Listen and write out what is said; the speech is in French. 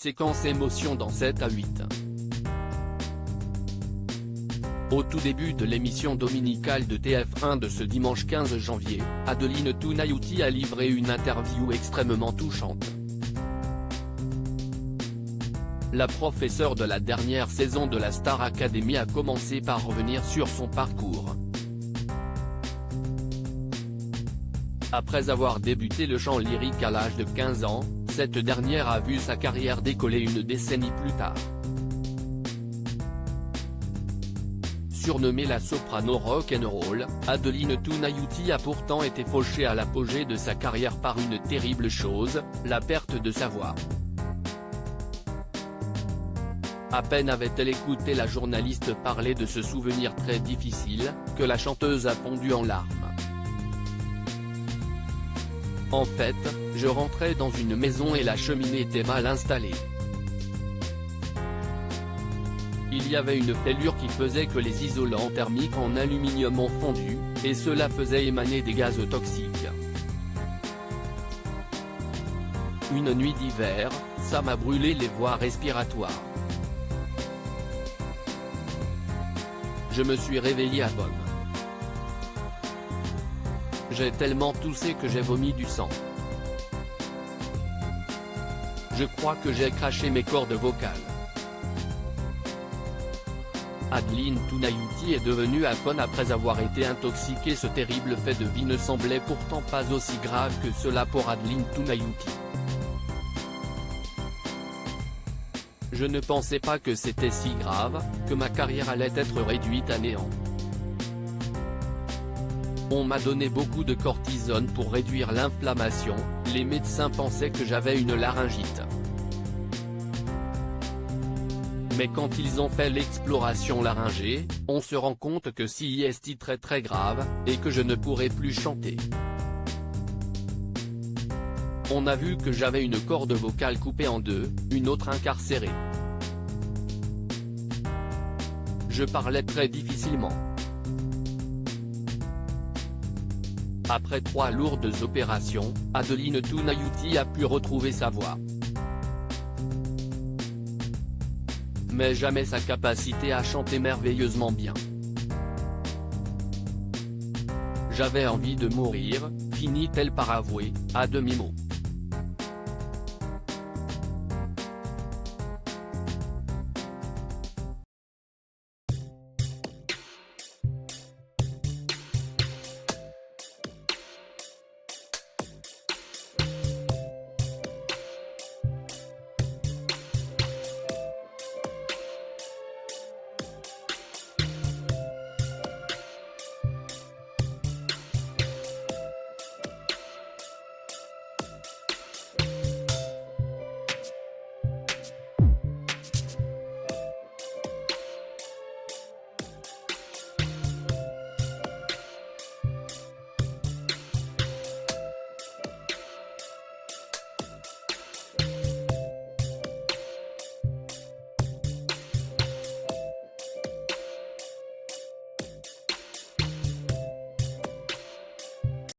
Séquence émotion dans 7 à 8. Au tout début de l'émission dominicale de TF1 de ce dimanche 15 janvier, Adeline Tounayouti a livré une interview extrêmement touchante. La professeure de la dernière saison de la Star Academy a commencé par revenir sur son parcours. Après avoir débuté le chant lyrique à l'âge de 15 ans, cette dernière a vu sa carrière décoller une décennie plus tard. Surnommée la soprano rock'n'roll, Adeline Tounayouti a pourtant été fauchée à l'apogée de sa carrière par une terrible chose, la perte de sa voix. À peine avait-elle écouté la journaliste parler de ce souvenir très difficile, que la chanteuse a fondu en larmes. En fait, je rentrais dans une maison et la cheminée était mal installée. Il y avait une fêlure qui faisait que les isolants thermiques en aluminium ont fondu, et cela faisait émaner des gaz toxiques. Une nuit d'hiver, ça m'a brûlé les voies respiratoires. Je me suis réveillé à vomir. J'ai tellement toussé que j'ai vomi du sang. Je crois que j'ai craché mes cordes vocales. Adeline Tounayouti est devenue aphone après avoir été intoxiquée. Ce terrible fait de vie ne semblait pourtant pas aussi grave que cela pour Adeline Tounayouti. Je ne pensais pas que c'était si grave, que ma carrière allait être réduite à néant. On m'a donné beaucoup de cortisone pour réduire l'inflammation, les médecins pensaient que j'avais une laryngite. Mais quand ils ont fait l'exploration laryngée, on se rend compte que c'est très très grave, et que je ne pourrai plus chanter. On a vu que j'avais une corde vocale coupée en deux, une autre incarcérée. Je parlais très difficilement. Après 3 lourdes opérations, Adeline Tounayouti a pu retrouver sa voix. Mais jamais sa capacité à chanter merveilleusement bien. J'avais envie de mourir, finit-elle par avouer, à demi-mot.